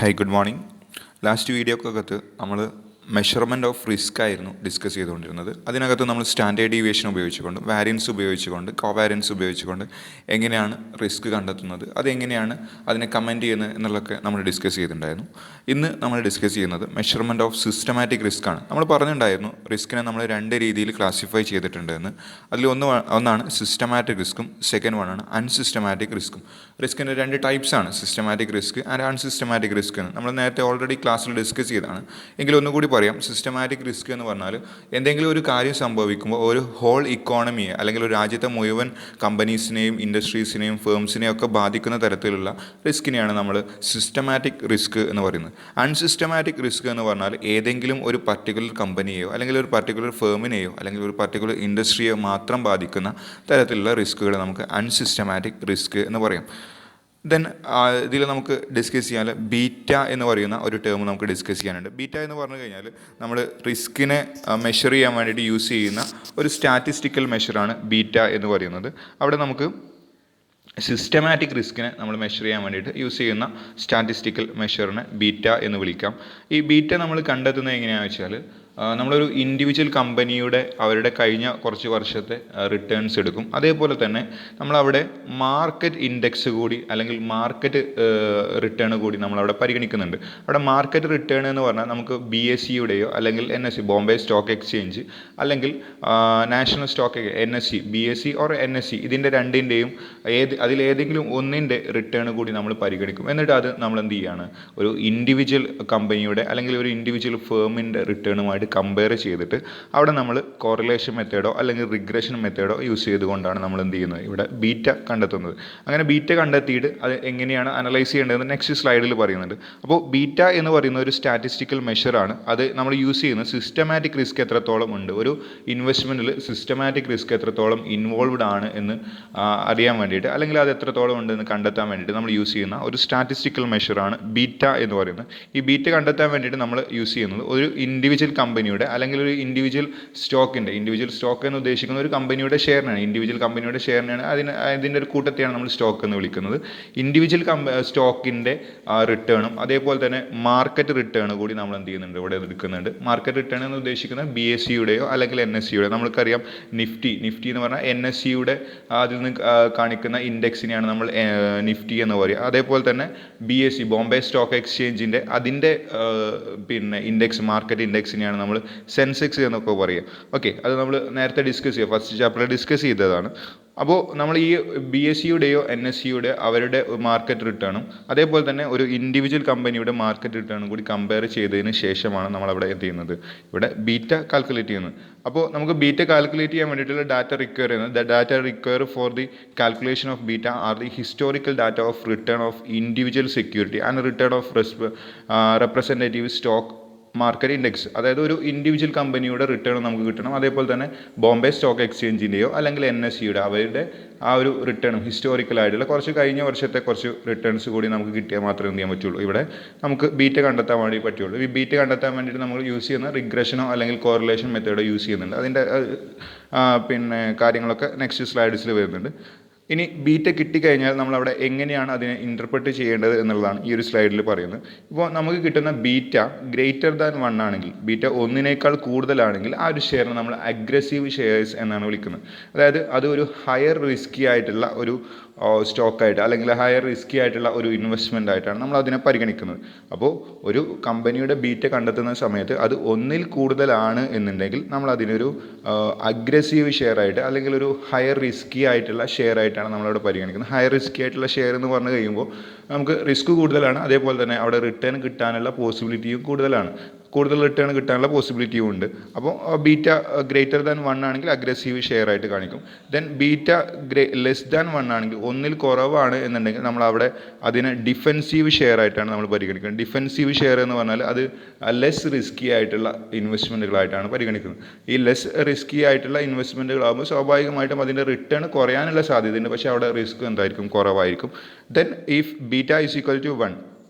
Hi good morning. Last വീഡിയോക്കകത്ത് നമ്മൾ measurement of risk ആയിരുന്നു discuss ചെയ്തുകൊണ്ടിരുന്നത്. അതിനകത്ത് നമ്മൾ സ്റ്റാൻഡേർഡ് ഡീവിയേഷൻ ഉപയോഗിച്ചുകൊണ്ട്, വാരിയൻസ് ഉപയോഗിച്ചുകൊണ്ട്, കോവാരിയൻസ് ഉപയോഗിച്ചുകൊണ്ട് എങ്ങനെയാണ് റിസ്ക് കണ്ടെത്തുന്നത്, അതെങ്ങനെയാണ് അതിനെ കമൻറ്റ് ചെയ്യുന്നത് എന്നുള്ളതൊക്കെ നമ്മൾ ഡിസ്കസ് ചെയ്തിട്ടുണ്ടായിരുന്നു. ഇന്ന് നമ്മൾ ഡിസ്കസ് ചെയ്യുന്നത് മെഷർമെൻറ്റ് ഓഫ് സിസ്റ്റമാറ്റിക് റിസ്ക് ആണ്. നമ്മൾ പറഞ്ഞിട്ടുണ്ടായിരുന്നു റിസ്കിനെ നമ്മൾ രണ്ട് രീതിയിൽ ക്ലാസിഫൈ ചെയ്തിട്ടുണ്ട് എന്ന്. അതിൽ ഒന്നാണ് സിസ്റ്റമാറ്റിക് റിസ്ക്കും, സെക്കൻഡ് വണ്ണാണ് അൺസിസ്റ്റമാറ്റിക് റിസ്ക്കും. റിസ്കിൻ്റെ രണ്ട് ടൈപ്സ് ആണ്, systematic risk and unsystematic risk എന്ന് നമ്മൾ നേരത്തെ ഓൾറെഡി ക്ലാസ്സിൽ ഡിസ്കസ് ചെയ്തതാണ്. എങ്കിലും ഒന്നുകൂടി പറയാം. സിസ്റ്റമാറ്റിക് റിസ്ക് എന്ന് പറഞ്ഞാൽ എന്തെങ്കിലും ഒരു കാര്യം സംഭവിക്കുമ്പോൾ ഒരു ഹോൾ ഇക്കോണമിയെ അല്ലെങ്കിൽ ഒരു രാജ്യത്തെ മുഴുവൻ കമ്പനീസിനെയും ഇൻഡസ്ട്രീസിനെയും ഫേംസിനെയും ഒക്കെ ബാധിക്കുന്ന തരത്തിലുള്ള റിസ്കിനെയാണ് നമ്മൾ സിസ്റ്റമാറ്റിക് റിസ്ക് എന്ന് പറയുന്നത്. അൺസിസ്റ്റമാറ്റിക് റിസ്ക് എന്ന് പറഞ്ഞാൽ ഏതെങ്കിലും ഒരു പർട്ടിക്കുലർ കമ്പനിയെയോ അല്ലെങ്കിൽ ഒരു പർട്ടിക്കുലർ ഫേമിനെയോ അല്ലെങ്കിൽ ഒരു പർട്ടിക്കുലർ ഇൻഡസ്ട്രിയെയോ മാത്രം ബാധിക്കുന്ന തരത്തിലുള്ള റിസ്കുകൾ നമുക്ക് അൺസിസ്റ്റമാറ്റിക് റിസ്ക് എന്ന് പറയാം. ദെൻ ഇതിൽ നമുക്ക് ഡിസ്കസ് ചെയ്യാൻ ബീറ്റ എന്ന് പറയുന്ന ഒരു ടേം നമുക്ക് ഡിസ്കസ് ചെയ്യാനുണ്ട്. ബീറ്റ എന്ന് പറഞ്ഞു കഴിഞ്ഞാൽ നമ്മൾ റിസ്കിനെ മെഷർ ചെയ്യാൻ വേണ്ടിയിട്ട് യൂസ് ചെയ്യുന്ന ഒരു സ്റ്റാറ്റിസ്റ്റിക്കൽ മെഷറാണ് ബീറ്റ എന്ന് പറയുന്നത്. അവിടെ നമുക്ക് സിസ്റ്റമാറ്റിക് റിസ്കിനെ നമ്മൾ മെഷർ ചെയ്യാൻ വേണ്ടിയിട്ട് യൂസ് ചെയ്യുന്ന സ്റ്റാറ്റിസ്റ്റിക്കൽ മെഷറിനെ ബീറ്റ എന്ന് വിളിക്കാം. ഈ ബീറ്റ നമ്മൾ കണ്ടെത്തുന്നത് എങ്ങനെയാണെന്ന് വെച്ചാൽ നമ്മളൊരു ഇൻഡിവിജ്വൽ കമ്പനിയുടെ അവരുടെ കഴിഞ്ഞ കുറച്ച് വർഷത്തെ റിട്ടേൺസ് എടുക്കും. അതേപോലെ തന്നെ നമ്മളവിടെ മാർക്കറ്റ് ഇൻഡെക്സ് കൂടി അല്ലെങ്കിൽ മാർക്കറ്റ് റിട്ടേൺ കൂടി നമ്മളവിടെ പരിഗണിക്കുന്നുണ്ട്. അവിടെ മാർക്കറ്റ് റിട്ടേൺ എന്ന് പറഞ്ഞാൽ നമുക്ക് BSEയുടെയോ അല്ലെങ്കിൽ NSE ബോംബെ സ്റ്റോക്ക് എക്സ്ചേഞ്ച് അല്ലെങ്കിൽ national stock NSE BSE or NSE ഇതിൻ്റെ രണ്ടിൻ്റെയും അതിലേതെങ്കിലും ഒന്നിൻ്റെ റിട്ടേൺ കൂടി നമ്മൾ പരിഗണിക്കും. എന്നിട്ട് അത് നമ്മൾ എന്ത് ചെയ്യുകയാണ്, ഒരു ഇൻഡിവിജ്വൽ കമ്പനിയുടെ അല്ലെങ്കിൽ ഒരു ഇൻഡിവിജ്വൽ ഫേമിൻ്റെ റിട്ടേണുമായിട്ട് കമ്പയർ ചെയ്തിട്ട് അവിടെ നമ്മൾ കോറിലേഷൻ മെത്തേഡോ അല്ലെങ്കിൽ റിഗ്രഷൻ മെത്തേഡോ യൂസ് ചെയ്തുകൊണ്ടാണ് നമ്മൾ എന്ത് ചെയ്യുന്നത്, ഇവിടെ ബീറ്റ കണ്ടെത്തുന്നത്. അങ്ങനെ ബീറ്റ കണ്ടെത്തിയിട്ട് അത് എങ്ങനെയാണ് അനലൈസ് ചെയ്യേണ്ടതെന്ന് നെക്സ്റ്റ് സ്ലൈഡിൽ പറയുന്നുണ്ട്. അപ്പോൾ ബീറ്റ എന്ന് പറയുന്ന ഒരു സ്റ്റാറ്റിസ്റ്റിക്കൽ മെഷറാണ്. അത് നമ്മൾ യൂസ് ചെയ്യുന്നത് സിസ്റ്റമാറ്റിക് റിസ്ക് എത്രത്തോളം ഉണ്ട്, ഒരു ഇൻവെസ്റ്റ്മെൻറ്റിൽ സിസ്റ്റമാറ്റിക് റിസ്ക് എത്രത്തോളം ഇൻവോൾവ്ഡ് ആണ് എന്ന് അറിയാൻ വേണ്ടിയിട്ട് അല്ലെങ്കിൽ അത് എത്രത്തോളം ഉണ്ടെന്ന് കണ്ടെത്താൻ വേണ്ടിയിട്ട് നമ്മൾ യൂസ് ചെയ്യുന്ന ഒരു സ്റ്റാറ്റിസ്റ്റിക്കൽ മെഷറാണ് ബീറ്റ എന്ന് പറയുന്നത്. ഈ ബീറ്റ കണ്ടെത്താൻ വേണ്ടിയിട്ട് നമ്മൾ യൂസ് ചെയ്യുന്നത് ഒരു ഇൻഡിവിജ്വൽ കമ്പനിയുടെ അല്ലെങ്കിൽ ഒരു ഇൻഡിവിജ്വൽ സ്റ്റോക്ക് എന്ന് ഉദ്ദേശിക്കുന്ന ഒരു കമ്പനിയുടെ ഷെയറിനാണ്. ഇൻഡിവിജ്വൽ കമ്പനിയുടെ ഷെയറിനാണ് അതിൻ്റെ ഒരു കൂട്ടത്തെയാണ് നമ്മൾ സ്റ്റോക്ക് എന്ന് വിളിക്കുന്നത്. ഇൻഡിവിജ്വൽ സ്റ്റോക്കിൻ്റെ റിട്ടേണും അതേപോലെ തന്നെ മാർക്കറ്റ് റിട്ടേൺ കൂടി നമ്മൾ എന്ത് ചെയ്യുന്നുണ്ട്, ഇവിടെ എടുക്കുന്നുണ്ട്. മാർക്കറ്റ് റിട്ടേൺ എന്ന് ഉദ്ദേശിക്കുന്നത് BSEയുടെയോ അല്ലെങ്കിൽ NSEയുടെയോ. നമ്മൾക്കറിയാം നിഫ്റ്റി എന്ന് പറഞ്ഞാൽ NSEയുടെ അതിൽ നിന്ന് കാണിക്കുന്ന ഇൻഡെക്സിനെയാണ് നമ്മൾ നിഫ്റ്റി എന്ന് പറയുക. അതേപോലെ തന്നെ BSE ബോംബെ സ്റ്റോക്ക് എക്സ്ചേഞ്ചിൻ്റെ അതിൻ്റെ പിന്നെ ഇൻഡെക്സ് മാർക്കറ്റ് ഇൻഡെക്സിനെയാണ് നമ്മൾ സെൻസെക്സ് എന്നൊക്കെ പറയുക. ഓക്കെ, അത് നമ്മൾ നേരത്തെ ഡിസ്കസ് ചെയ്യുക, ഫസ്റ്റ് ചാപ്റ്ററിൽ ഡിസ്കസ് ചെയ്തതാണ്. അപ്പോൾ നമ്മൾ ഈ BSEയുടെയോ NSEയുടെയോ അവരുടെ മാർക്കറ്റ് റിട്ടേണും അതേപോലെ തന്നെ ഒരു ഇൻഡിവിജ്വൽ കമ്പനിയുടെ മാർക്കറ്റ് റിട്ടേണും കൂടി കമ്പയർ ചെയ്തതിന് ശേഷമാണ് നമ്മളവിടെ എന്ത് ചെയ്യുന്നത്, ഇവിടെ ബീറ്റ കാൽക്കുലേറ്റ് ചെയ്യുന്നത്. അപ്പോൾ നമുക്ക് ബീറ്റ കാൽക്കുലേറ്റ് ചെയ്യാൻ വേണ്ടിയിട്ടുള്ള ഡാറ്റ റിക്വയർ ചെയ്യുന്നത്, the data require for the calculation of beta are the historical data of return of individual security and return of representative stock market index. അതായത് ഒരു ഇൻഡിവിജ്വൽ കമ്പനിയുടെ return നമുക്ക് കിട്ടണം. അതേപോലെ തന്നെ ബോംബെ സ്റ്റോക്ക് എക്സ്ചേഞ്ചിൻ്റെയോ അല്ലെങ്കിൽ NSEയുടെ അവരുടെ ആ ഒരു റിട്ടേണും ഹിസ്റ്റോറിക്കലായിട്ടുള്ള കുറച്ച് കഴിഞ്ഞ വർഷത്തെ കുറച്ച് റിട്ടേൺസ് കൂടി നമുക്ക് കിട്ടിയാൽ മാത്രമേ എന്ത് ചെയ്യാൻ പറ്റുള്ളൂ, ഇവിടെ നമുക്ക് ബീറ്റ കണ്ടെത്താൻ വേണ്ടി പറ്റുള്ളൂ. ഈ ബീറ്റ കണ്ടെത്താൻ വേണ്ടിയിട്ട് നമ്മൾ യൂസ് ചെയ്യുന്ന റിഗ്രഷനോ അല്ലെങ്കിൽ കോറിലേഷൻ മെത്തേഡോ യൂസ് ചെയ്യുന്നുണ്ട്. അതിൻ്റെ പിന്നെ കാര്യങ്ങളൊക്കെ നെക്സ്റ്റ് സ്ലൈഡ്സിൽ വരുന്നുണ്ട്. ഇനി ബീറ്റ കിട്ടിക്കഴിഞ്ഞാൽ നമ്മളവിടെ എങ്ങനെയാണ് അതിനെ ഇൻ്റർപ്രറ്റ് ചെയ്യേണ്ടത് എന്നുള്ളതാണ് ഈ ഒരു സ്ലൈഡിൽ പറയുന്നത്. ഇപ്പോൾ നമുക്ക് കിട്ടുന്ന ബീറ്റ ഗ്രേറ്റർ ദാൻ 1 ആണെങ്കിൽ, ബീറ്റ 1 കൂടുതലാണെങ്കിൽ ആ ഒരു ഷെയറിനെ നമ്മൾ അഗ്രസീവ് ഷെയർസ് എന്നാണ് വിളിക്കുന്നത്. അതായത് അത് ഒരു ഹയർ റിസ്കി ആയിട്ടുള്ള ഒരു സ്റ്റോക്കായിട്ട് അല്ലെങ്കിൽ ഹയർ റിസ്കി ആയിട്ടുള്ള ഒരു ഇൻവെസ്റ്റ്മെൻ്റ് ആയിട്ടാണ് നമ്മൾ അതിനെ പരിഗണിക്കുന്നത്. അപ്പോൾ ഒരു കമ്പനിയുടെ ബീറ്റ കണ്ടെത്തുന്ന സമയത്ത് അത് 1 കൂടുതലാണ് എന്നുണ്ടെങ്കിൽ നമ്മൾ അതിനൊരു അഗ്രസീവ് ഷെയർ ആയിട്ട് അല്ലെങ്കിൽ ഒരു ഹയർ റിസ്കി ആയിട്ടുള്ള ഷെയർ ആയിട്ടാണ് നമ്മളവിടെ പരിഗണിക്കുന്നത്. ഹയർ റിസ്കി ആയിട്ടുള്ള ഷെയർ എന്ന് പറഞ്ഞു കഴിയുമ്പോൾ നമുക്ക് റിസ്ക് കൂടുതലാണ്, അതേപോലെ തന്നെ അവിടെ റിട്ടേൺ കിട്ടാനുള്ള പോസിബിലിറ്റിയും കൂടുതലാണ്, കൂടുതൽ റിട്ടേൺ കിട്ടാനുള്ള പോസിബിലിറ്റിയും ഉണ്ട്. അപ്പോൾ ബീറ്റ ഗ്രേറ്റർ ദാൻ 1 ആണെങ്കിൽ അഗ്രസീവ് ഷെയർ ആയിട്ട് കാണിക്കും. ദെൻ ബീറ്റ ലെസ് ദാൻ 1 ആണെങ്കിൽ, 1 കുറവാണ് എന്നുണ്ടെങ്കിൽ നമ്മൾ അവിടെ അതിനെ ഡിഫെൻസീവ് ഷെയർ ആയിട്ടാണ് നമ്മൾ പരിഗണിക്കുന്നത്. ഡിഫെൻസീവ് ഷെയർ എന്ന് പറഞ്ഞാൽ അത് ലെസ് റിസ്കി ആയിട്ടുള്ള ഇൻവെസ്റ്റ്മെൻറ്റുകളായിട്ടാണ് പരിഗണിക്കുന്നത്. ഈ ലെസ് റിസ്കി ആയിട്ടുള്ള ഇൻവെസ്റ്റ്മെൻറ്റുകളാകുമ്പോൾ സ്വാഭാവികമായിട്ടും അതിൻ്റെ റിട്ടേൺ കുറയാനുള്ള സാധ്യതയുണ്ട്, പക്ഷേ അവിടെ റിസ്ക് എന്തായിരിക്കും, കുറവായിരിക്കും. Then if beta is equal to 1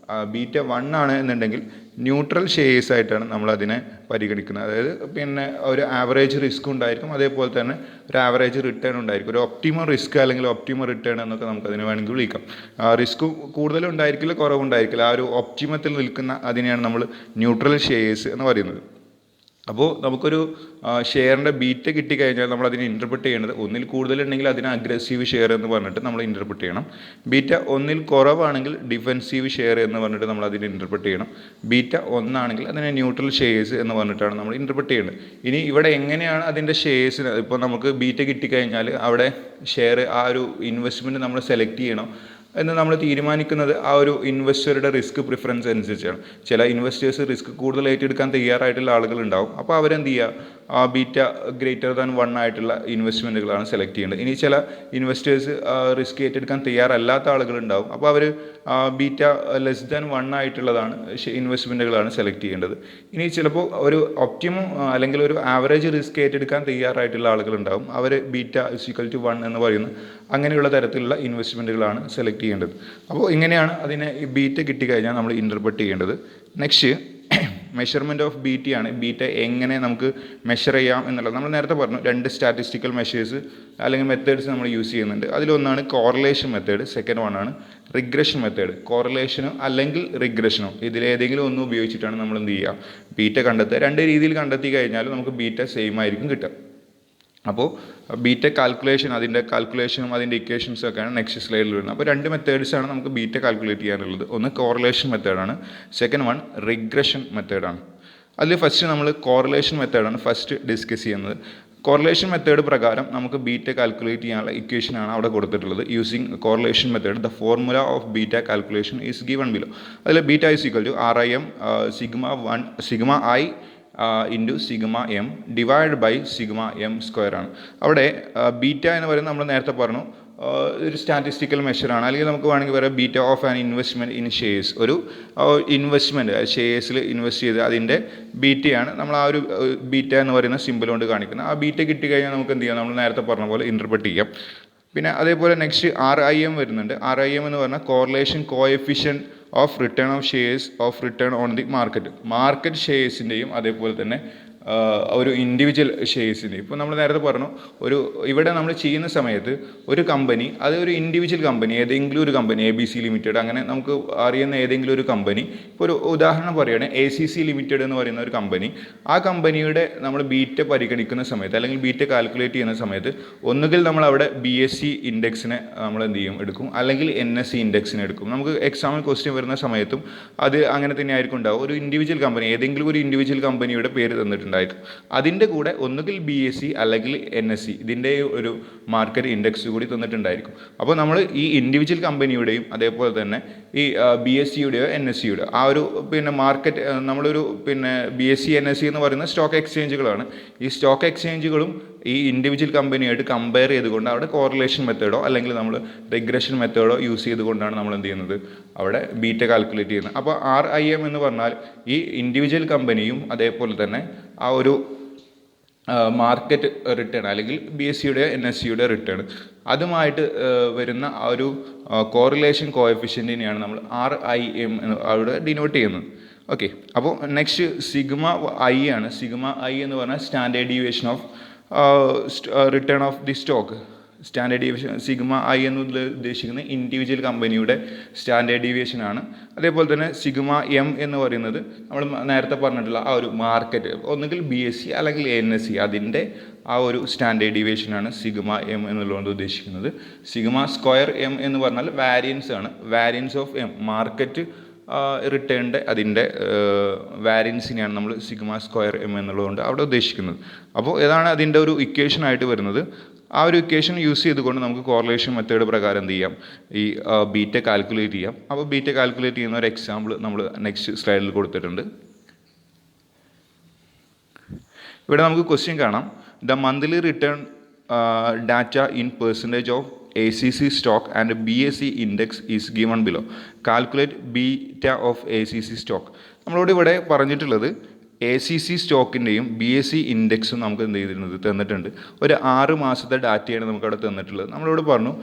beta 1 ആണ് എന്നുണ്ടെങ്കിൽ ന്യൂട്രൽ ഷെയർസ് ആയിട്ടാണ് നമ്മളതിനെ പരിഗണിക്കുന്നത്. അതായത് പിന്നെ ഒരു ആവറേജ് റിസ്ക് ഉണ്ടായിരിക്കും, അതേപോലെ തന്നെ ഒരു ആവറേജ് റിട്ടേൺ ഉണ്ടായിരിക്കും. ഒരു ഒപ്റ്റിമം റിസ്ക് അല്ലെങ്കിൽ ഒപ്റ്റിമം റിട്ടേൺ എന്നൊക്കെ നമുക്കതിനെ വേണമെങ്കിൽ വിളിക്കാം. റിസ്ക് കൂടുതലുണ്ടായിരിക്കില്ല, കുറവുണ്ടായിരിക്കില്ല. ആ ഒരു ഒപ്റ്റിമത്തിൽ നിൽക്കുന്ന അതിനെയാണ് നമ്മൾ ന്യൂട്രൽ ഷെയർസ് എന്ന് പറയുന്നത്. അപ്പോൾ നമുക്കൊരു ഷെയറിൻ്റെ ബീറ്റ കിട്ടിക്കഴിഞ്ഞാൽ നമ്മൾ അതിനെ ഇൻ്റർപ്രിറ്റ് ചെയ്യേണ്ടത് ഒന്നിൽ കൂടുതലുണ്ടെങ്കിൽ അതിനെ അഗ്രസീവ് ഷെയർ എന്ന് പറഞ്ഞിട്ട് നമ്മൾ ഇൻ്റർപ്രിറ്റ് ചെയ്യണം. ബീറ്റ ഒന്നിൽ കുറവാണെങ്കിൽ ഡിഫെൻസീവ് ഷെയർ എന്ന് പറഞ്ഞിട്ട് നമ്മൾ അതിനെ ഇൻ്റർപ്രിറ്റ് ചെയ്യണം. ബീറ്റ ഒന്നാണെങ്കിൽ അതിനെ ന്യൂട്രൽ ഷെയർസ് എന്ന് പറഞ്ഞിട്ടാണ് നമ്മൾ ഇൻ്റർപ്രിറ്റ് ചെയ്യേണ്ടത്. ഇനി ഇവിടെ എങ്ങനെയാണ് അതിൻ്റെ ഷെയർസിന്, ഇപ്പോൾ നമുക്ക് ബീറ്റ കിട്ടിക്കഴിഞ്ഞാൽ അവിടെ ഷെയർ ആ ഒരു ഇൻവെസ്റ്റ്മെൻറ്റ് നമ്മൾ സെലക്ട് ചെയ്യണം എന്ന് നമ്മൾ തീരുമാനിക്കുന്നത് ആ ഒരു ഇൻവെസ്റ്ററുടെ റിസ്ക് പ്രിഫറൻസ് അനുസരിച്ചാണ്. ചില ഇൻവെസ്റ്റേഴ്സ് റിസ്ക് കൂടുതൽ ഏറ്റെടുക്കാൻ തയ്യാറായിട്ടുള്ള ആളുകളുണ്ടാവും. അപ്പോൾ അവരെന്ത് ചെയ്യുക, ബീറ്റ ഗ്രേറ്റർ ദാൻ 1 ആയിട്ടുള്ള ഇൻവെസ്റ്റ്മെൻറ്റുകളാണ് സെലക്ട് ചെയ്യേണ്ടത്. ഇനി ചില ഇൻവെസ്റ്റേഴ്സ് റിസ്ക് ഏറ്റെടുക്കാൻ തയ്യാറല്ലാത്ത ആളുകളുണ്ടാവും. അപ്പോൾ അവർ ബീറ്റ ലെസ് ദാൻ 1 ആയിട്ടുള്ളതാണ് ഇൻവെസ്റ്റ്മെൻറ്റുകളാണ് സെലക്ട് ചെയ്യേണ്ടത്. ഇനി ചിലപ്പോൾ ഒരു ഒപ്റ്റിമം അല്ലെങ്കിൽ ഒരു ആവറേജ് റിസ്ക് ഏറ്റെടുക്കാൻ തയ്യാറായിട്ടുള്ള ആളുകളുണ്ടാവും. അവർ ബീറ്റ =1 എന്ന് പറയുന്ന അങ്ങനെയുള്ള തരത്തിലുള്ള ഇൻവെസ്റ്റ്മെൻറ്റുകളാണ് സെലക്ട് ചെയ്യേണ്ടത്. അപ്പോൾ ഇങ്ങനെയാണ് അതിനെ ഈ ബീറ്റ കിട്ടിക്കഴിഞ്ഞാൽ നമ്മൾ ഇൻ്റർപ്രിറ്റ് ചെയ്യേണ്ടത്. നെക്സ്റ്റ് മെഷർമെൻറ്റ് ഓഫ് ബീറ്റ ആണ്. ബീറ്റ എങ്ങനെ നമുക്ക് മെഷർ ചെയ്യാം എന്നുള്ളത് നമ്മൾ നേരത്തെ പറഞ്ഞു. 2 സ്റ്റാറ്റിസ്റ്റിക്കൽ മെഷേഴ്സ് അല്ലെങ്കിൽ മെത്തേഡ്സ് നമ്മൾ യൂസ് ചെയ്യുന്നുണ്ട്. അതിലൊന്നാണ് കോറിലേഷൻ മെത്തേഡ്, സെക്കൻഡ് വൺ ആണ് റിഗ്രഷൻ മെത്തേഡ്. കോറിലേഷനോ അല്ലെങ്കിൽ റിഗ്രഷനോ ഇതിലേതെങ്കിലും ഒന്നും ഉപയോഗിച്ചിട്ടാണ് നമ്മൾ എന്ത് ചെയ്യുക, ബീറ്റ കണ്ടെത്തുക. 2 രീതിയിൽ കണ്ടെത്തി കഴിഞ്ഞാൽ നമുക്ക് ബീറ്റ സെയിം ആയിരിക്കും കിട്ടുക. അപ്പോൾ ബീറ്റ കാൽക്കുലേഷൻ, അതിൻ്റെ കാൽക്കുലേഷനും അതിൻ്റെ ഇക്വേഷൻസും ഒക്കെയാണ് നെക്സ്റ്റ് സ്ലൈഡിൽ വരുന്നത്. അപ്പോൾ 2 മെത്തേഡ്സാണ് നമുക്ക് ബീറ്റ കാൽക്കുലേറ്റ് ചെയ്യാനുള്ളത്. ഒന്ന് കോറിലേഷൻ മെത്തേഡാണ്, സെക്കൻഡ് വൺ റിഗ്രഷൻ മെത്തേഡാണ്. അതിൽ ഫസ്റ്റ് നമ്മൾ കോറിലേഷൻ മെത്തേഡാണ് ഫസ്റ്റ് ഡിസ്കസ് ചെയ്യുന്നത്. കോറിലേഷൻ മെത്തേഡ് പ്രകാരം നമുക്ക് ബീറ്റ കാൽക്കുലേറ്റ് ചെയ്യാനുള്ള ഇക്വേഷനാണ് അവിടെ കൊടുത്തിട്ടുള്ളത്. Using correlation method the formula of beta calculation is given below. അതിൽ beta =RIM sigma I into sigma M divide by sigma M square ആണ്. അവിടെ ബീറ്റ എന്ന് പറയുന്നത് നമ്മൾ നേരത്തെ പറഞ്ഞു ഒരു സ്റ്റാറ്റിസ്റ്റിക്കൽ മെഷറാണ്. അല്ലെങ്കിൽ നമുക്ക് വേണമെങ്കിൽ പറയാം beta of an investment in shares. ഒരു ഇൻവെസ്റ്റ്മെൻറ്റ് ഷെയർസിൽ ഇൻവെസ്റ്റ് ചെയ്ത് അതിൻ്റെ ബീറ്റയാണ് നമ്മൾ ആ ഒരു ബീറ്റ എന്ന് പറയുന്ന സിമ്പിൾ കൊണ്ട് കാണിക്കുന്നത്. ആ ബീറ്റ കിട്ടിക്കഴിഞ്ഞാൽ നമുക്ക് എന്ത് ചെയ്യാം, നമ്മൾ നേരത്തെ പറഞ്ഞ പോലെ ഇൻ്റർപ്രിറ്റ് ചെയ്യാം. പിന്നെ അതേപോലെ നെക്സ്റ്റ് RIM വരുന്നുണ്ട്. RIM എന്ന് പറഞ്ഞാൽ correlation coefficient of return of shares of return on the market ഷെയർസിൻ്റെയും അതേപോലെ തന്നെ ഒരു ഇൻഡിവിജ്വൽ ഷെയർസിൻ്റെയും. ഇപ്പോൾ നമ്മൾ നേരത്തെ പറഞ്ഞു ഇവിടെ നമ്മൾ ചെയ്യുന്ന സമയത്ത് ഒരു കമ്പനി, അത് ഒരു ഇൻഡിവിജ്വൽ കമ്പനി, ഏതെങ്കിലും ഒരു കമ്പനി ABC ലിമിറ്റഡ്, അങ്ങനെ നമുക്ക് അറിയുന്ന ഏതെങ്കിലും ഒരു കമ്പനി, ഇപ്പോൾ ഒരു ഉദാഹരണം പറയുകയാണെങ്കിൽ ACC ലിമിറ്റഡ് എന്ന് പറയുന്ന ഒരു കമ്പനി, ആ കമ്പനിയുടെ നമ്മൾ ബീറ്റ പരിഗണിക്കുന്ന സമയത്ത് അല്ലെങ്കിൽ ബീറ്റ കാൽക്കുലേറ്റ് ചെയ്യുന്ന സമയത്ത് ഒന്നുകിൽ നമ്മൾ അവിടെ BSE ഇൻഡെക്സിനെ നമ്മൾ എന്ത് ചെയ്യും, എടുക്കും, അല്ലെങ്കിൽ NSE ഇൻഡെക്സിനെ എടുക്കും. നമുക്ക് എക്സാമിൽ ക്വസ്റ്റ്യൻ വരുന്ന സമയത്തും അത് അങ്ങനെ തന്നെ ആയിരിക്കും ഉണ്ടാവും. ഒരു ഇൻഡിവിജ്വൽ കമ്പനി, ഏതെങ്കിലും ഒരു ഇൻഡിവിജ്വൽ കമ്പനിയുടെ പേര് തന്നിട്ടുണ്ട്, അതിൻ്റെ കൂടെ ഒന്നുകിൽ BSE അല്ലെങ്കിൽ NSE ഇതിൻ്റെ ഒരു മാർക്കറ്റ് ഇൻഡെക്സ് കൂടി തന്നിട്ടുണ്ടായിരിക്കും. അപ്പോൾ നമ്മൾ ഈ ഇൻഡിവിജ്വൽ കമ്പനിയുടെയും അതേപോലെ തന്നെ ഈ BSEയുടെയോ NSEയുടെയോ ആ ഒരു മാർക്കറ്റ്, നമ്മളൊരു BSE NSE എന്ന് പറയുന്ന സ്റ്റോക്ക് എക്സ്ചേഞ്ചുകളാണ്. ഈ സ്റ്റോക്ക് എക്സ്ചേഞ്ചുകളും ഈ ഇൻഡിവിജ്വൽ കമ്പനിയായിട്ട് കമ്പയർ ചെയ്തുകൊണ്ട് അവിടെ കോറിലേഷൻ മെത്തേഡോ അല്ലെങ്കിൽ നമ്മൾ റിഗ്രഷൻ മെത്തേഡോ യൂസ് ചെയ്തുകൊണ്ടാണ് നമ്മൾ എന്ത് ചെയ്യുന്നത്, അവിടെ ബീറ്റ കാൽക്കുലേറ്റ് ചെയ്യുന്നത്. അപ്പോൾ RIM എന്ന് പറഞ്ഞാൽ ഈ ഇൻഡിവിജ്വൽ കമ്പനിയും അതേപോലെ തന്നെ ആ ഒരു മാർക്കറ്റ് റിട്ടേൺ അല്ലെങ്കിൽ BSEയുടെയോ NSEയുടെ റിട്ടേൺ അതുമായിട്ട് വരുന്ന ആ ഒരു കോറിലേഷൻ കോഎഫിഷ്യൻറ്റിനെയാണ് നമ്മൾ RIM അവിടെ ഡിനോട്ട് ചെയ്യുന്നത്. ഓക്കെ, അപ്പോൾ നെക്സ്റ്റ് സിഗ്മ I ആണ്. സിഗ്മ I എന്ന് പറഞ്ഞാൽ standard deviation of return of the stock. Standard deviation sigma I എന്ന് ഉദ്ദേശിക്കുന്നത് ഇൻഡിവിജ്വൽ കമ്പനിയുടെ സ്റ്റാൻഡേർഡ് ഡീവിയേഷൻ ആണ്. അതേപോലെ തന്നെ സിഗ്മ M എന്ന് പറയുന്നത് നമ്മൾ നേരത്തെ പറഞ്ഞിട്ടുള്ള ആ ഒരു മാർക്കറ്റ്, ഒന്നുകിൽ BSE അല്ലെങ്കിൽ NSE അതിൻ്റെ ആ ഒരു സ്റ്റാൻഡേർഡ് ഡീവിയേഷനാണ് സിഗ്മ M എന്നുള്ളതുകൊണ്ട് ഉദ്ദേശിക്കുന്നത്. സിഗ്മ സ്ക്വയർ M എന്ന് പറഞ്ഞാൽ വാരിയൻസ് ആണ്. വാരിയൻസ് ഓഫ് M മാർക്കറ്റ് റിട്ടേണിൻ്റെ അതിൻ്റെ വാരിയൻസിനെയാണ് നമ്മൾ സിഗ്മ സ്ക്വയർ M എന്നുള്ളതുകൊണ്ട് അവിടെ ഉദ്ദേശിക്കുന്നത്. അപ്പോൾ ഏതാണ് അതിൻ്റെ ഒരു ഇക്വേഷനായിട്ട് വരുന്നത്. ആ ഒരു ഇക്വേഷൻ യൂസ് ചെയ്തുകൊണ്ട് നമുക്ക് കോറിലേഷൻ മെത്തേഡ് പ്രകാരം എന്ത് ചെയ്യാം, ഈ ബീറ്റ കാൽക്കുലേറ്റ് ചെയ്യാം. അപ്പോൾ ബീറ്റ കാൽക്കുലേറ്റ് ചെയ്യുന്ന ഒരു എക്സാമ്പിൾ നമ്മൾ നെക്സ്റ്റ് സ്ലൈഡിൽ കൊടുത്തിട്ടുണ്ട്. ഇവിടെ നമുക്ക് ക്വസ്റ്റ്യൻ കാണാം. The monthly return data in percentage of ACC stock and BSE index is given below. Calculate beta of ACC stock. നമ്മളോട് ഇവിടെ പറഞ്ഞിട്ടുള്ളത് ACC സ്റ്റോക്കിൻ്റെയും BSE ഇൻഡെക്സും നമുക്ക് എന്ത് ചെയ്തിരുന്നത് തന്നിട്ടുണ്ട്. ഒരു 6 മാസത്തെ ഡാറ്റയാണ് നമുക്കവിടെ തന്നിട്ടുള്ളത്. നമ്മളോട് പറഞ്ഞു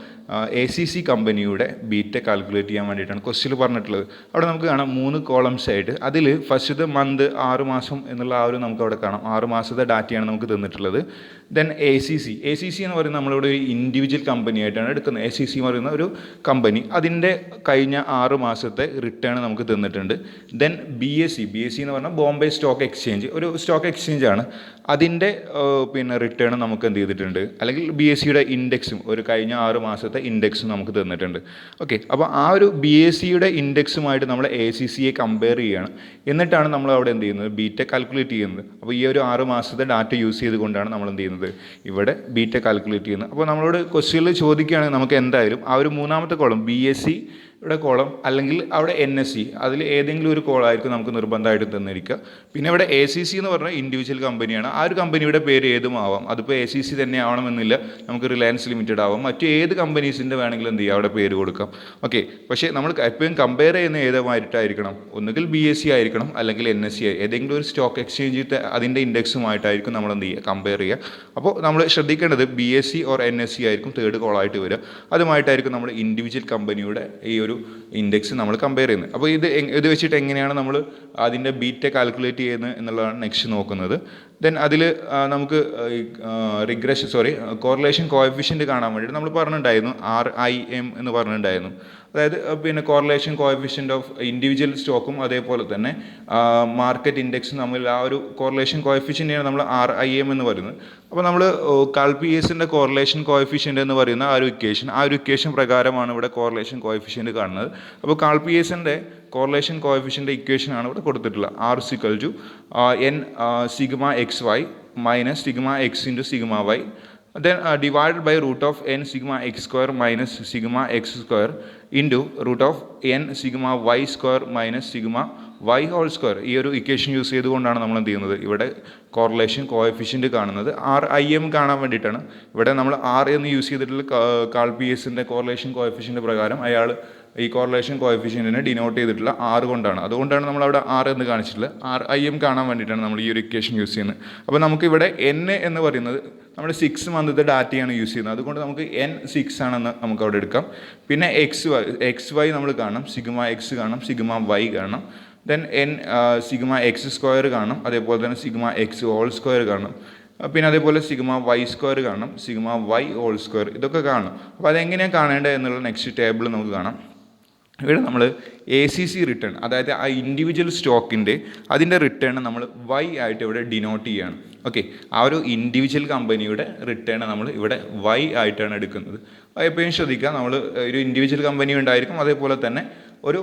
ACC കമ്പനിയുടെ ബീറ്റ കാൽക്കുലേറ്റ് ചെയ്യാൻ വേണ്ടിയിട്ടാണ് ക്വസ്റ്റ്യൻ പറഞ്ഞിട്ടുള്ളത്. അവിടെ നമുക്ക് കാണാം 3 കോളംസ് ആയിട്ട്. അതിൽ ഫസ്റ്റത്തെ മന്ത് 6 മാസം എന്നുള്ള ആ ഒരു നമുക്ക് അവിടെ കാണാം. 6 മാസത്തെ ഡാറ്റയാണ് നമുക്ക് തന്നിട്ടുള്ളത്. ദെൻ ACC എന്ന് പറയുന്നത് നമ്മളിവിടെ ഒരു ഇൻഡിവിജ്വൽ കമ്പനി ആയിട്ടാണ് എടുക്കുന്നത്. ACC എന്ന് പറയുന്ന ഒരു കമ്പനി, അതിൻ്റെ കഴിഞ്ഞ 6 മാസത്തെ റിട്ടേൺ നമുക്ക് തന്നിട്ടുണ്ട്. ദെൻ BSE എന്ന് പറഞ്ഞാൽ ബോംബെ സ്റ്റോക്ക് എക്സ്ചേഞ്ച്, ഒരു സ്റ്റോക്ക് എക്സ്ചേഞ്ച് ആണ്. അതിൻ്റെ റിട്ടേൺ നമുക്ക് എന്ത് ചെയ്തിട്ടുണ്ട്, അല്ലെങ്കിൽ BSEയുടെ ഇൻഡെക്സും ഒരു കഴിഞ്ഞ 6 മാസത്തെ ഇൻഡെക്സും നമുക്ക് തന്നിട്ടുണ്ട്. ഓക്കെ, അപ്പോൾ ആ ഒരു BSEയുടെ ഇൻഡെക്സുമായിട്ട് നമ്മൾ ACCയെ കമ്പയർ ചെയ്യുകയാണ്. എന്നിട്ടാണ് നമ്മൾ അവിടെ എന്ത് ചെയ്യുന്നത്, ബീറ്റ കാൽക്കുലേറ്റ് ചെയ്യുന്നത്. അപ്പോൾ ഈ ഒരു 6 മാസത്തെ ഡാറ്റ യൂസ് ചെയ്തുകൊണ്ടാണ് നമ്മൾ എന്ത് ചെയ്യുന്നത്, ഇവിടെ ബീറ്റ കാൽക്കുലേറ്റ് ചെയ്യുന്നത്. അപ്പോൾ നമ്മളോട് ക്വസ്റ്റ്യനിൽ ചോദിക്കുകയാണെങ്കിൽ നമുക്ക് എന്തായാലും ആ ഒരു മൂന്നാമത്തെ കോളം BSE ഇവിടെ കോളം അല്ലെങ്കിൽ അവിടെ NSE അതിൽ ഏതെങ്കിലും ഒരു കോളായിരിക്കും നമുക്ക് നിർബന്ധമായിട്ട് തന്നിരിക്കുക. പിന്നെ ഇവിടെ ACC എന്ന് പറഞ്ഞാൽ ഇൻഡിവിജ്വൽ കമ്പനിയാണ്. ആ ഒരു കമ്പനിയുടെ പേര് ഏതും ആവാം. അതിപ്പോൾ ACC തന്നെ ആവണമെന്നില്ല, നമുക്ക് റിലയൻസ് ലിമിറ്റഡ് ആവാം, മറ്റു ഏത് കമ്പനീസിൻ്റെ വേണമെങ്കിലും എന്ത് ചെയ്യുക, അവിടെ പേര് കൊടുക്കാം. ഓക്കെ, പക്ഷേ നമ്മൾ എപ്പോഴും കമ്പയർ ചെയ്യുന്ന ഏതുമായിട്ടായിരിക്കണം, ഒന്നുകിൽ BSE ആയിരിക്കണം അല്ലെങ്കിൽ NSE ഏതെങ്കിലും ഒരു സ്റ്റോക്ക് എക്സ്ചേഞ്ചിൽ അതിൻ്റെ ഇൻഡെക്സുമായിട്ടായിരിക്കും നമ്മൾ എന്ത് ചെയ്യുക, കമ്പയർ ചെയ്യുക. അപ്പോൾ നമ്മൾ ശ്രദ്ധിക്കേണ്ടത് BSE ഓർ NSE ആയിരിക്കും തേർഡ് കോളായിട്ട് വരിക. അതുമായിട്ടായിരിക്കും നമ്മൾ ഇൻഡിവിജ്വൽ കമ്പനിയുടെ ഈ ഒരു ഇൻഡെക്സ് നമ്മൾ കമ്പയർ ചെയ്യുന്നത്. അപ്പോൾ ഇത് വെച്ചിട്ട് എങ്ങനെയാണ് നമ്മൾ അതിൻ്റെ ബീറ്റ കാൽക്കുലേറ്റ് ചെയ്യുന്നത് എന്നുള്ളതാണ് നെക്സ്റ്റ് നോക്കുന്നത്. ദെൻ അതിൽ നമുക്ക് കോറിലേഷൻ കോഎഫിഷ്യൻറ്റ് കാണാൻ വേണ്ടിയിട്ട് നമ്മൾ പറഞ്ഞിട്ടുണ്ടായിരുന്നു RIM എന്ന് പറഞ്ഞിട്ടുണ്ടായിരുന്നു. അതായത് കോറിലേഷൻ കോഎഫിഷ്യൻ്റ് ഓഫ് ഇൻഡിവിജ്വൽ സ്റ്റോക്കും അതേപോലെ തന്നെ മാർക്കറ്റ് ഇൻഡെക്സും തമ്മിൽ ആ ഒരു കോറിലേഷൻ കോഎഫിഷ്യൻ്റാണ് നമ്മൾ RIM എന്ന് പറയുന്നത്. അപ്പോൾ നമ്മൾ കാൽപിഎസിൻ്റെ കോറിലേഷൻ കോഎഫിഷ്യൻ്റ് എന്ന് പറയുന്ന ആ ഒരു ഇക്വേഷൻ പ്രകാരമാണ് ഇവിടെ കോറിലേഷൻ കോഎഫിഷ്യൻ്റ് കാണുന്നത്. അപ്പോൾ കാൽപിഎസിൻ്റെ കോറിലേഷൻ കോഎഫിഷ്യൻ്റ് ഇക്വേഷനാണ് ഇവിടെ കൊടുത്തിട്ടുള്ളത്. N sigma XY minus sigma X into sigma Y, then divided by root of n sigma x square minus sigma x square into root of n sigma y square minus sigma y whole square. ഈ ഒരു equation use ചെയ്തുകൊണ്ടാണ് നമ്മൾ എന്ത് ചെയ്യുന്നത്, ഇവിടെ correlation coefficient കാണുന്നത്. RIM കാണാൻ വേണ്ടിയിട്ടാണ് ഇവിടെ നമ്മൾ R എന്ന് യൂസ് ചെയ്തിട്ടുള്ള കാൽപിഎസിൻ്റെ കോറിലേഷൻ കോഎഫിഷ്യൻ്റ് പ്രകാരം അയാൾ ഈ കോറിലേഷൻ കോഎഫിഷ്യൻറ്റിനെ ഡിനോട്ട് ചെയ്തിട്ടുള്ള R കൊണ്ടാണ്. അതുകൊണ്ടാണ് നമ്മൾ അവിടെ R എന്ന് കാണിച്ചിട്ടുള്ളത്. RIM കാണാൻ വേണ്ടിയിട്ടാണ് നമ്മൾ ഈ ഒരു ഇക്വേഷൻ യൂസ് ചെയ്യുന്നത്. അപ്പോൾ നമുക്കിവിടെ N എന്ന് പറയുന്നത് നമ്മുടെ 6 മന്തിൻ്റെ ഡാറ്റയാണ് യൂസ് ചെയ്യുന്നത്. അതുകൊണ്ട് നമുക്ക് N6 ആണെന്ന് നമുക്ക് അവിടെ എടുക്കാം. പിന്നെ XY നമ്മൾ കാണണം, സിഗ്മ X കാണണം, സിഗ്മ Y കാണണം. ദെൻ സിഗ്മ X സ്ക്വയർ കാണണം, അതേപോലെ തന്നെ സിഗ്മ X ഹോൾ സ്ക്വയർ കാണണം. പിന്നെ അതേപോലെ സിഗ്മ Y സ്ക്വയർ കാണണം, സിഗ്മ Y ഹോൾ സ്ക്വയർ, ഇതൊക്കെ കാണണം. അപ്പോൾ അതെങ്ങനെയാണ് കാണേണ്ടത് എന്നുള്ള നെക്സ്റ്റ് ടേബിൾ നമുക്ക് കാണാം. ഇവിടെ നമ്മൾ ACC റിട്ടേൺ, അതായത് ആ ഇൻഡിവിജ്വൽ സ്റ്റോക്കിൻ്റെ അതിൻ്റെ റിട്ടേൺ നമ്മൾ Y ആയിട്ട് ഇവിടെ ഡിനോട്ട് ചെയ്യുകയാണ്. ഓക്കെ, ആ ഒരു ഇൻഡിവിജ്വൽ കമ്പനിയുടെ റിട്ടേൺ നമ്മൾ ഇവിടെ Y ആയിട്ടാണ് എടുക്കുന്നത്. എപ്പോഴും ശ്രദ്ധിക്കുക, നമ്മൾ ഒരു ഇൻഡിവിജ്വൽ കമ്പനി ഉണ്ടായിരിക്കും, അതേപോലെ തന്നെ ഒരു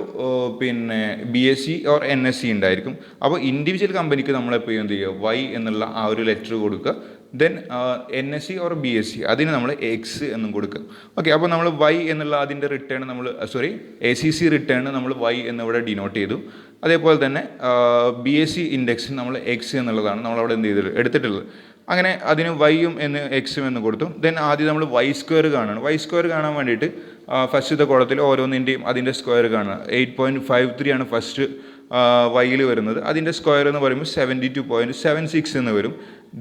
BSE ഓർ NSE ഉണ്ടായിരിക്കും. അപ്പോൾ ഇൻഡിവിജ്വൽ കമ്പനിക്ക് നമ്മളെപ്പോഴും എന്ത് ചെയ്യുക, Y എന്നുള്ള ആ ഒരു ലെറ്റർ കൊടുക്കുക. ദെൻ NSE ഓർ BSE അതിന് നമ്മൾ X എന്നും കൊടുക്കും. ഓക്കെ, അപ്പോൾ നമ്മൾ Y എന്നുള്ള അതിൻ്റെ റിട്ടേൺ ACC റിട്ടേൺ നമ്മൾ Y എന്നിവിടെ ഡിനോട്ട് ചെയ്തു. അതേപോലെ തന്നെ BSE ഇൻഡെക്സിന് നമ്മൾ X എന്നുള്ളതാണ് നമ്മളവിടെ എന്ത് ചെയ്തിട്ടുള്ളത്, എടുത്തിട്ടുള്ളത്. അങ്ങനെ അതിന് Yയും Xും എന്ന് കൊടുത്തു. ദെൻ ആദ്യം നമ്മൾ Y സ്ക്വയർ കാണണം. Y സ്ക്വയർ കാണാൻ വേണ്ടിയിട്ട് ഫസ്റ്റത്തെ കോളത്തിൽ ഓരോന്നിൻ്റെയും അതിൻ്റെ സ്ക്വയർ കാണുക. 8.53 ആണ് ഫസ്റ്റ് Yയിൽ വരുന്നത്. അതിൻ്റെ സ്ക്വയർ എന്ന് പറയുമ്പോൾ 72.76 എന്ന് വരും.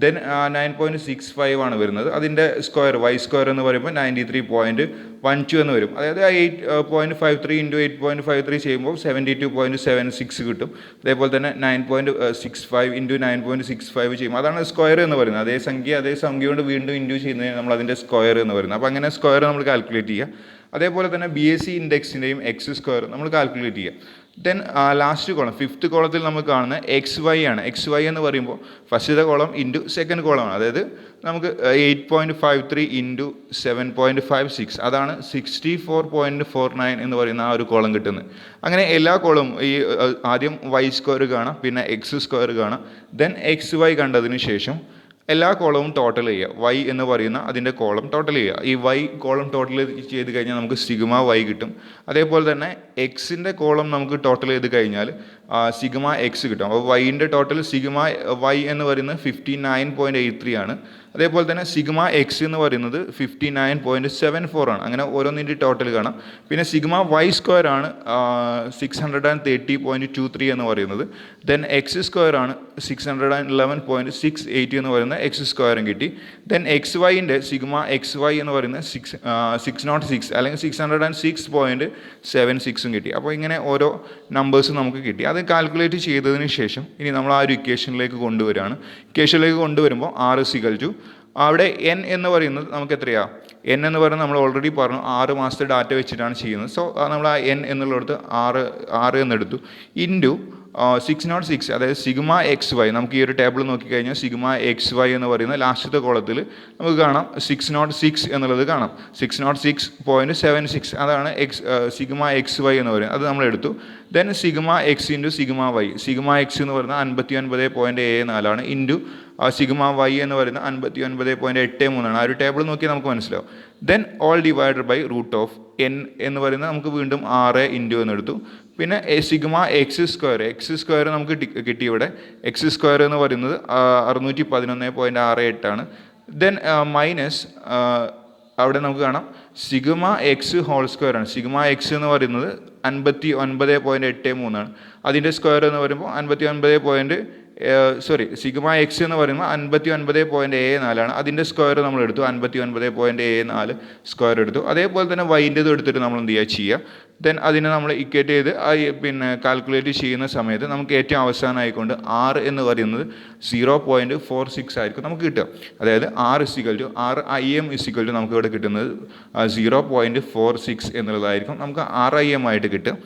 ദെൻ 9.65 ആണ് വരുന്നത്. അതിൻ്റെ സ്ക്വയർ Y സ്ക്വയർ എന്ന് പറയുമ്പോൾ 93.12 എന്ന് വരും. അതായത് 8.53 ഇൻറ്റു 8.53 ചെയ്യുമ്പോൾ 72.76 കിട്ടും. അതേപോലെ തന്നെ 9.65 ഇൻറ്റു 9.65 ചെയ്യും. അതാണ് സ്ക്വയർ എന്ന് പറയുന്നത്. അതേ സംഖ്യ കൊണ്ട് വീണ്ടും ഇൻറ്റു ചെയ്യുന്നതിന് നമ്മൾ അതിൻ്റെ സ്ക്വയർ എന്ന് പറയുന്നത്. അപ്പോൾ അങ്ങനെ സ്ക്വയർ നമ്മൾ കാൽക്കുലേറ്റ് ചെയ്യുക. അതേപോലെ തന്നെ BSE ഇൻഡെക്സിൻ്റെയും X സ്ക്വയർ നമ്മൾ കാൽക്കുലേറ്റ് ചെയ്യുക. ദെൻ ലാസ്റ്റ് കോളം, ഫിഫ്ത്ത് കോളത്തിൽ നമ്മൾ കാണുന്ന XY ആണ്. XY എന്ന് പറയുമ്പോൾ ഫസ്റ്റത്തെ കോളം ഇൻറ്റു സെക്കൻഡ് കോളമാണ്. അതായത് നമുക്ക് 8.53 ഇൻറ്റു 7.56 അതാണ് 64.49 എന്ന് പറയുന്ന ആ ഒരു കോളം കിട്ടുന്നത്. അങ്ങനെ എല്ലാ കോളവും ഈ ആദ്യം Y സ്ക്വയർ കാണാം, പിന്നെ X സ്ക്വയർ കാണാം. ദെൻ XY കണ്ടതിന് ശേഷം എല്ലാ കോളവും ടോട്ടൽ ചെയ്യുക. Y എന്ന് പറയുന്ന അതിൻ്റെ കോളം ടോട്ടൽ ചെയ്യുക. ഈ Y കോളം ടോട്ടൽ ചെയ്ത് കഴിഞ്ഞാൽ നമുക്ക് സിഗ്മ Y കിട്ടും. അതേപോലെ തന്നെ Xൻ്റെ കോളം നമുക്ക് ടോട്ടൽ ചെയ്ത് കഴിഞ്ഞാൽ സിഗ്മ X കിട്ടും. അപ്പോൾ Yൻ്റെ ടോട്ടൽ സിഗ്മ Y എന്ന് പറയുന്നത് 59.83 ആണ്. അതേപോലെ തന്നെ സിഗ്മ എക്സ് എന്ന് പറയുന്നത് 59.74 ആണ്. അങ്ങനെ ഓരോന്നിൻ്റെ ടോട്ടൽ കാണാം. പിന്നെ സിഗ്മ വൈ സ്ക്വയർ ആണ് 630.23 എന്ന് പറയുന്നത്. ദെൻ എക്സ് സ്ക്വയർ ആണ് 611.68 എന്ന് പറയുന്ന എക്സ് സ്ക്വയറും കിട്ടി. ദെൻ എക്സ് വൈൻ്റെ സിഗ്മ എക്സ് വൈ എന്ന് പറയുന്നത് 606 അല്ലെങ്കിൽ 606.76 കിട്ടി. അപ്പോൾ ഇങ്ങനെ ഓരോ നമ്പേഴ്സ് നമുക്ക് കിട്ടി. അത് കാൽക്കുലേറ്റ് ചെയ്തതിന് ശേഷം ഇനി നമ്മൾ ആ ഒരു ഇക്വേഷനിലേക്ക് കൊണ്ടുവരികയാണ്. ഇക്വേഷനിലേക്ക് കൊണ്ടുവരുമ്പോൾ ആർ ഇസിക്കൽ ടു അവിടെ എൻ എന്ന് പറയുന്നത് നമുക്ക് എത്രയാണ്? എൻ എന്ന് പറയുന്നത് നമ്മൾ ഓൾറെഡി പറഞ്ഞു 6 മാസത്തെ ഡാറ്റ വെച്ചിട്ടാണ് ചെയ്യുന്നത്. സോ നമ്മൾ ആ എൻ എന്നുള്ളിടത്ത് 6 എന്നെടുത്തു ഇൻറ്റു 606, അതായത് സിഗ്മ എക്സ് വൈ. നമുക്ക് ഈ ഒരു ടേബിൾ നോക്കിക്കഴിഞ്ഞാൽ സിഗ്മ എക്സ് വൈ എന്ന് പറയുന്ന ലാസ്റ്റത്തെ കോളത്തിൽ നമുക്ക് കാണാം 606 എന്നുള്ളത് കാണാം. 606.76 അതാണ് സിഗ്മ എക്സ് വൈ എന്ന് പറയുന്നത്. അത് നമ്മൾ എടുത്തു. Then sigma X into sigma Y. Sigma X എന്ന് പറയുന്നത് 59.74 ഇൻറ്റു സിഗ്മ വൈ എന്ന് പറയുന്നത് 59.83 ആ ഒരു ടേബിൾ നോക്കിയാൽ നമുക്ക് മനസ്സിലാവും. Then all divided by root of N എന്ന് പറയുന്നത് നമുക്ക് വീണ്ടും 6 ഇൻറ്റു എന്നെടുത്തു. പിന്നെ സിഗ്മ എക്സ് സ്ക്വയർ നമുക്ക് കിട്ടി. ഇവിടെ എക്സ് സ്ക്വയർ എന്ന് പറയുന്നത് 611.68 ആണ്. ദെൻ മൈനസ് അവിടെ നമുക്ക് കാണാം സിഗ്മ എക്സ് ഹോൾ സ്ക്വയർ ആണ്. സിഗ്മ എക്സ് എന്ന് പറയുന്നത് 59.83 ആണ്. അതിൻ്റെ സ്ക്വയർ എന്ന് പറയുമ്പോൾ സിഗ്മ എക്സ് എന്ന് പറയുമ്പോൾ 59.74 ആണ്. അതിൻ്റെ സ്ക്വയർ നമ്മൾ എടുത്തു, 59.74 സ്ക്വയർ എടുത്തു. അതേപോലെ തന്നെ വൈൻ്റെത് എടുത്തിട്ട് നമ്മൾ എന്ത് ചെയ്യുക. ദെൻ അതിനെ നമ്മൾ ഇക്വേറ്റ് ചെയ്ത് പിന്നെ കാൽക്കുലേറ്റ് ചെയ്യുന്ന സമയത്ത് നമുക്ക് ഏറ്റവും അവസാനമായിക്കൊണ്ട് ആർ എന്ന് പറയുന്നത് 0.46 ആയിരിക്കും നമുക്ക് കിട്ടുക. അതായത് RIM നമുക്ക് ഇവിടെ കിട്ടുന്നത് 0.46 എന്നുള്ളതായിരിക്കും നമുക്ക് RIM ആയിട്ട് കിട്ടും.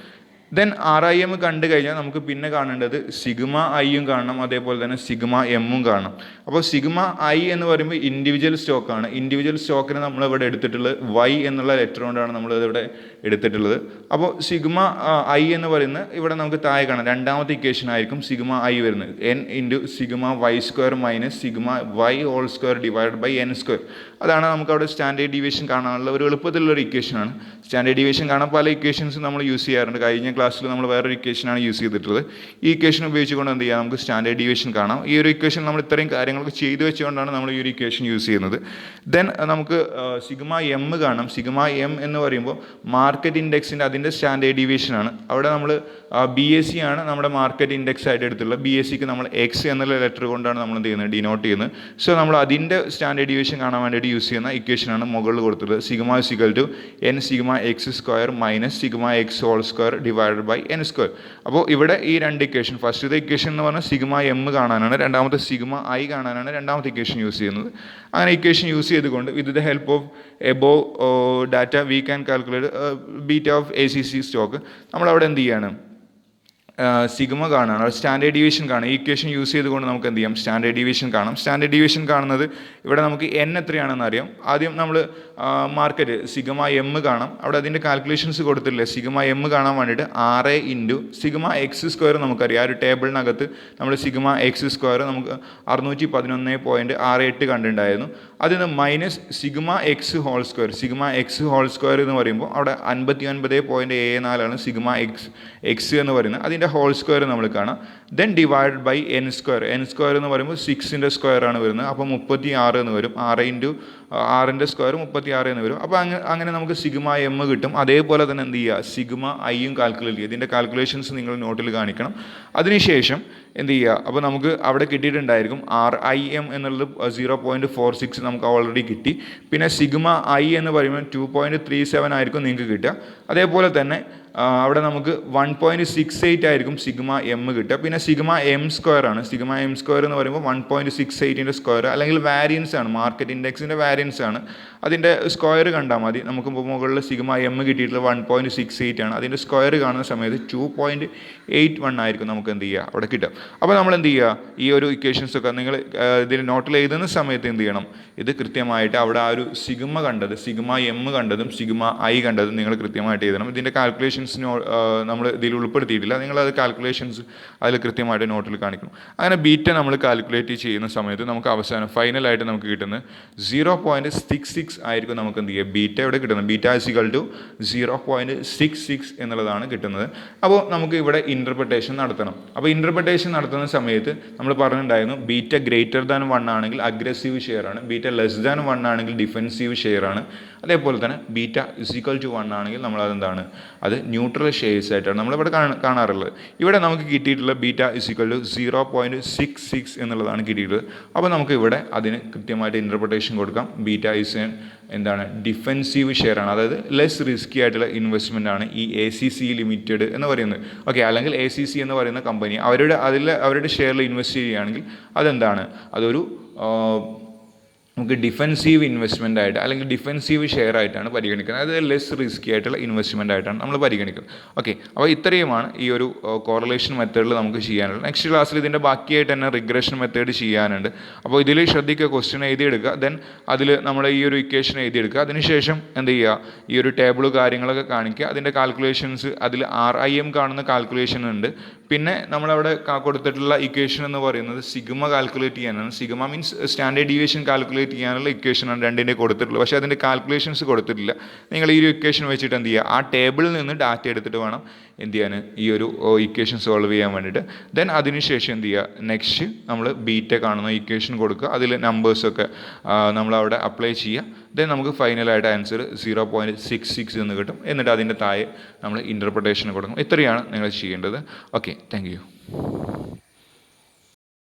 ദെൻ RIM കണ്ടു കഴിഞ്ഞാൽ നമുക്ക് പിന്നെ കാണേണ്ടത് സിഗ്മ ഐയും കാണണം, അതേപോലെ തന്നെ സിഗ്മ എമ്മും കാണണം. അപ്പോൾ സിഗ്മ ഐ എന്ന് പറയുമ്പോൾ ഇൻഡിവിജ്വൽ സ്റ്റോക്കാണ്. ഇൻഡിവിജ്വൽ സ്റ്റോക്കിന് നമ്മളിവിടെ എടുത്തിട്ടുള്ളത് വൈ എന്നുള്ള ലെറ്റർ കൊണ്ടാണ് നമ്മളിവിടെ എടുത്തിട്ടുള്ളത്. അപ്പോൾ സിഗ്മ ഐ എന്ന് പറയുന്നത് ഇവിടെ നമുക്ക് താഴെ കാണാം. രണ്ടാമത്തെ ഇക്വേഷൻ ആയിരിക്കും സിഗ്മ ഐ വരുന്നത് N into sigma Y square minus sigma Y whole square divide by N square. അതാണ് നമുക്ക് അവിടെ സ്റ്റാൻഡേർഡ് ഡീവിയേഷൻ കാണാനുള്ള ഒരു എളുപ്പത്തിലുള്ളൊരു ഇക്വേഷനാണ്. സ്റ്റാൻഡേർഡ് ഡീവിയേഷൻ കാണാൻ പല ഇക്വേഷൻസ് നമ്മൾ യൂസ് ചെയ്യാറുണ്ട്. കഴിഞ്ഞ ക്ലാസ്സിൽ നമ്മൾ വേറൊരു ഇക്വേഷനാണ് യൂസ് ചെയ്തിട്ടുള്ളത്. ഈ ഇക്വേഷൻ ഉപയോഗിച്ചുകൊണ്ട് എന്ത് ചെയ്യാം, നമുക്ക് സ്റ്റാൻഡേർഡ് ഡീവിയേഷൻ കാണാം. ഈ ഒരു ഇക്വേഷൻ നമ്മൾ ഇത്രയും കാര്യങ്ങളൊക്കെ ചെയ്തു വെച്ചുകൊണ്ടാണ് നമ്മൾ ഈ ഒരു ഇക്വേഷൻ യൂസ് ചെയ്യുന്നത്. ദെൻ നമുക്ക് സിഗ്മ എം കാണാം. സിഗ്മ എം എന്ന് പറയുമ്പോൾ മാർക്കറ്റ് ഇൻഡെക്സിൻ്റെ അതിൻ്റെ സ്റ്റാൻഡേർഡ് ഡീവിയേഷനാണ്. അവിടെ നമ്മൾ BSE ആണ് നമ്മുടെ മാർക്കറ്റ് ഇൻഡെക്സ് ആയിട്ട് എടുത്തുള്ളത്. BSEക്ക് നമ്മൾ എക്സ് എന്നുള്ള ലെറ്റർ കൊണ്ടാണ് നമ്മൾ എന്ത് ചെയ്യുന്നത്, ഡിനോട്ട് ചെയ്യുന്നത്. സോ നമ്മൾ അതിൻ്റെ സ്റ്റാൻഡേർഡ് ഡീവിയേഷൻ കാണാൻ വേണ്ടിയിട്ട് യൂസ് ചെയ്യുന്ന ഇക്വേഷനാണ് മുകളിൽ കൊടുത്തിട്ടുള്ളത്. Sigma is equal to N sigma X square minus sigma X whole square divided by N square. അപ്പോൾ ഇവിടെ ഈ രണ്ട് ഇക്വേഷൻ, ഫസ്റ്റത്തെ ഇക്വേഷൻ എന്ന് പറഞ്ഞാൽ സിഗ്മ എം കാണാനാണ്, രണ്ടാമത്തെ സിഗ്മ ഐ കാണാനാണ് രണ്ടാമത്തെ ഇക്വേഷൻ യൂസ് ചെയ്യുന്നത്. അങ്ങനെ ഇക്വേഷൻ യൂസ് ചെയ്തുകൊണ്ട് with the help of above data we can calculate beta of ACC stock. നമ്മളവിടെ എന്ത് ചെയ്യാണ്, സിഗ്മ കാണാണ്, സ്റ്റാൻഡേർഡ് ഡീവിയേഷൻ കാണാം. ഈ ഇക്വേഷൻ യൂസ് ചെയ്തുകൊണ്ട് നമുക്ക് എന്ത് ചെയ്യാം, സ്റ്റാൻഡേർഡ് ഡീവിയേഷൻ കാണാം. സ്റ്റാൻഡേർഡ് ഡീവിയേഷൻ കാണുന്നത് ഇവിടെ നമുക്ക് എൻ എത്രയാണെന്ന് അറിയാം. ആദ്യം നമ്മൾ മാർക്കറ്റ് സിഗ്മ എം കാണാം. അവിടെ അതിൻ്റെ കാൽക്കുലേഷൻസ് കൊടുത്തിട്ടില്ല. സിഗ്മ എം കാണാൻ വേണ്ടിയിട്ട് 6 ഇൻറ്റു സിഗ്മ എക്സ് സ്ക്വയർ നമുക്കറിയാം. ആ ഒരു ടേബിളിനകത്ത് നമ്മൾ സിഗ്മ എക്സ് സ്ക്വയർ നമുക്ക് 611.68 കണ്ടിട്ടുണ്ടായിരുന്നു. അതിൽ നിന്ന് minus sigma X whole square. Sigma X whole square എന്ന് പറയുമ്പോൾ അവിടെ 59.74 സിഗ്മ എക്സ് എന്ന് പറയുന്നത്. അതിൻ്റെ ഹോൾ സ്ക്വയർ നമ്മൾ കാണാം. Then divide by N square. N square എന്ന് പറയുമ്പോൾ 6ൻ്റെ സ്ക്വയർ ആണ് വരുന്നത്. അപ്പോൾ 36 എന്ന് വരും. 6 ഇൻറ്റു 6ൻ്റെ സ്ക്വയർ 36 എന്ന് വരും. അപ്പോൾ അങ്ങനെ നമുക്ക് സിഗ്മ എം കിട്ടും. അതേപോലെ തന്നെ എന്ത് ചെയ്യുക, സിഗ്മ ഐയും കാൽക്കുലേറ്റ് ചെയ്യുക. ഇതിൻ്റെ കാൽക്കുലേഷൻസ് നിങ്ങൾ നോട്ടിൽ കാണിക്കണം. അതിനുശേഷം എന്ത് ചെയ്യുക, അപ്പോൾ നമുക്ക് അവിടെ കിട്ടിയിട്ടുണ്ടായിരിക്കും RIM എന്നുള്ളത് 0.46 നമുക്ക് ഓൾറെഡി കിട്ടി. പിന്നെ സിഗ്മ ഐ എന്ന് പറയുമ്പോൾ 2.37 ആയിരിക്കും നിങ്ങൾക്ക് കിട്ടുക. അതേപോലെ തന്നെ അവിടെ നമുക്ക് 1.68 ആയിരിക്കും സിഗ്മ എം കിട്ടുക. പിന്നെ സിഗ്മ എം സ്ക്വയർ ആണ്. സിഗ്മ എം സ്ക്വയർ എന്ന് പറയുമ്പോൾ 1.68ൻ്റെ സ്ക്വയർ അല്ലെങ്കിൽ വാരിയൻസ് ആണ്, മാർക്കറ്റ് ഇൻഡെക്സിൻ്റെ വാരിയൻസ് ആണ്. അതിൻ്റെ സ്ക്വയർ കണ്ടാൽ മതി. നമുക്ക് മുകളിൽ സിഗ്മ എം കിട്ടിയിട്ടുള്ളത് 1.68 ആണ്. അതിൻ്റെ സ്ക്വയർ കാണുന്ന സമയത്ത് 2.81 ആയിരിക്കും നമുക്ക് എന്ത് ചെയ്യുക അവിടെ കിട്ടുക. അപ്പോൾ നമ്മൾ എന്ത് ചെയ്യുക, ഈ ഒരു ഇക്വേഷൻസൊക്കെ നിങ്ങൾ ഇതിൽ നോട്ടിൽ എഴുതുന്ന സമയത്ത് എന്ത് ചെയ്യണം, ഇത് കൃത്യമായിട്ട് അവിടെ ആ ഒരു സിഗ്മ കണ്ടത്, സിഗ്മ എം കണ്ടതും സിഗ്മ ഐ കണ്ടതും നിങ്ങൾ കൃത്യമായിട്ട് എഴുതണം. ഇതിൻ്റെ കാൽക്കുലേഷൻ കാൽക്കുലേഷൻസിനോ നമ്മൾ ഇതിൽ ഉൾപ്പെടുത്തിയിട്ടില്ല. നിങ്ങളത് കാൽക്കുലേഷൻസ് അതിൽ കൃത്യമായിട്ട് നോട്ടിൽ കാണിക്കണം. അങ്ങനെ ബീറ്റ നമ്മൾ കാൽക്കുലേറ്റ് ചെയ്യുന്ന സമയത്ത് നമുക്ക് അവസാനം ഫൈനലായിട്ട് നമുക്ക് കിട്ടുന്നത് 0.66 ആയിരിക്കും. നമുക്ക് എന്ത് ചെയ്യുക, ബീറ്റ ഇവിടെ കിട്ടുന്നത്. ബീറ്റ ഇസിക്കൽ ടു 0.66 എന്നുള്ളതാണ് കിട്ടുന്നത്. അപ്പോൾ നമുക്ക് ഇവിടെ ഇൻ്റർപ്രിട്ടേഷൻ നടത്തണം. അപ്പോൾ ഇൻ്റർപ്രിട്ടേഷൻ നടത്തുന്ന സമയത്ത് നമ്മൾ പറഞ്ഞിട്ടുണ്ടായിരുന്നു ബീറ്റ ഗ്രേറ്റർ ദാൻ 1 ആണെങ്കിൽ അഗ്രസീവ് ഷെയർ ആണ്, ബീറ്റ ലെസ് ദാൻ 1 ആണെങ്കിൽ ഡിഫെൻസീവ് ഷെയർ ആണ്. അതേപോലെ തന്നെ ബീറ്റ ഇസിക്കൽ ടു 1 ആണെങ്കിൽ നമ്മൾ അതെന്താണ്, അത് ന്യൂട്രൽ ഷെയർസ് ആയിട്ടാണ് നമ്മളിവിടെ കാണാറുള്ളത്. ഇവിടെ നമുക്ക് കിട്ടിയിട്ടുള്ള ബീറ്റ ഇസിക്കൽ ടു 0.66 എന്നുള്ളതാണ് കിട്ടിയിട്ടുള്ളത്. അപ്പോൾ നമുക്ക് ഇവിടെ അതിന് കൃത്യമായിട്ട് ഇൻ്റർപ്രിട്ടേഷൻ കൊടുക്കാം. ബീറ്റ ഇസ് എന്താണ്, ഡിഫെൻസീവ് ഷെയർ ആണ്, അതായത് ലെസ് റിസ്കി ആയിട്ടുള്ള ഇൻവെസ്റ്റ്മെൻ്റ് ആണ് ഈ ACC ലിമിറ്റഡ് എന്ന് പറയുന്നത്. ഓക്കെ, അല്ലെങ്കിൽ ACC എന്ന് പറയുന്ന കമ്പനി അവരുടെ ഷെയറിൽ ഇൻവെസ്റ്റ് ചെയ്യുകയാണെങ്കിൽ അതെന്താണ്, അതൊരു നമുക്ക് ഡിഫെൻസീവ് ഇൻവെസ്റ്റ്മെൻ്റ് ആയിട്ട് അല്ലെങ്കിൽ ഡിഫെൻസീവ് ഷെയർ ആയിട്ടാണ് പരിഗണിക്കുന്നത്. അതായത് ലെസ് റിസ്കി ആയിട്ടുള്ള ഇൻവെസ്റ്റ്മെൻ്റ് ആയിട്ടാണ് നമ്മൾ പരിഗണിക്കുന്നത്. ഓക്കെ, അപ്പോൾ ഇത്രയുമാണ് ഈ ഒരു കോറിലേഷൻ മെത്തേഡിൽ നമുക്ക് ചെയ്യാനുള്ളത്. നെക്സ്റ്റ് ക്ലാസ്സിൽ ഇതിൻ്റെ ബാക്കിയായിട്ട് തന്നെ റിഗ്രഷൻ മെത്തേഡ് ചെയ്യാനുണ്ട്. അപ്പോൾ ഇതിൽ ശ്രദ്ധിക്കുക, ക്വസ്റ്റ്യൻ എഴുതിയെടുക്കുക, ദെൻ അതിൽ നമ്മൾ ഈ ഒരു ഇക്വേഷൻ എഴുതിയെടുക്കുക. അതിനുശേഷം എന്ത് ചെയ്യുക, ഈ ഒരു ടേബിൾ കാര്യങ്ങളൊക്കെ കാണിക്കുക, അതിൻ്റെ കാൽക്കുലേഷൻസ് അതിൽ RIM കാണുന്ന കാൽക്കുലേഷൻ ഉണ്ട്. പിന്നെ നമ്മളവിടെ കൊടുത്തിട്ടുള്ള ഇക്വേഷൻ എന്ന് പറയുന്നത് സിഗ്മ കാൽക്കുലേറ്റ് ചെയ്യാനാണ്. Sigma means standard deviation calculate ചെയ്യാനുള്ള ഇക്വേഷനാണ് രണ്ടിൻ്റെ കൊടുത്തിട്ടുള്ളത്. പക്ഷേ അതിൻ്റെ കാൽക്കുലേഷൻസ് കൊടുത്തിട്ടില്ല. നിങ്ങൾ ഈ ഒരു ഇക്വേഷൻ വെച്ചിട്ട് എന്ത് ചെയ്യുക, ആ ടേബിളിൽ നിന്ന് ഡാറ്റ എടുത്തിട്ട് വേണം എന്ത് ചെയ്യാൻ, ഈ ഒരു ഇക്വേഷൻ സോൾവ് ചെയ്യാൻ വേണ്ടിയിട്ട്. ദെൻ അതിനുശേഷം എന്ത് ചെയ്യുക, നെക്സ്റ്റ് നമ്മൾ ബീറ്റ കാണുന്ന ഇക്വേഷൻ കൊടുക്കുക, അതിൽ നമ്പേഴ്സൊക്കെ നമ്മളവിടെ അപ്ലൈ ചെയ്യുക. ദെൻ നമുക്ക് ഫൈനലായിട്ട് ആൻസർ 0.66 എന്ന് കിട്ടും. എന്നിട്ട് അതിൻ്റെ താഴെ നമ്മൾ ഇൻ്റർപ്രിട്ടേഷൻ കൊടുക്കും. ഇത്രയാണ് നിങ്ങൾ ചെയ്യേണ്ടത്. Okay, thank you.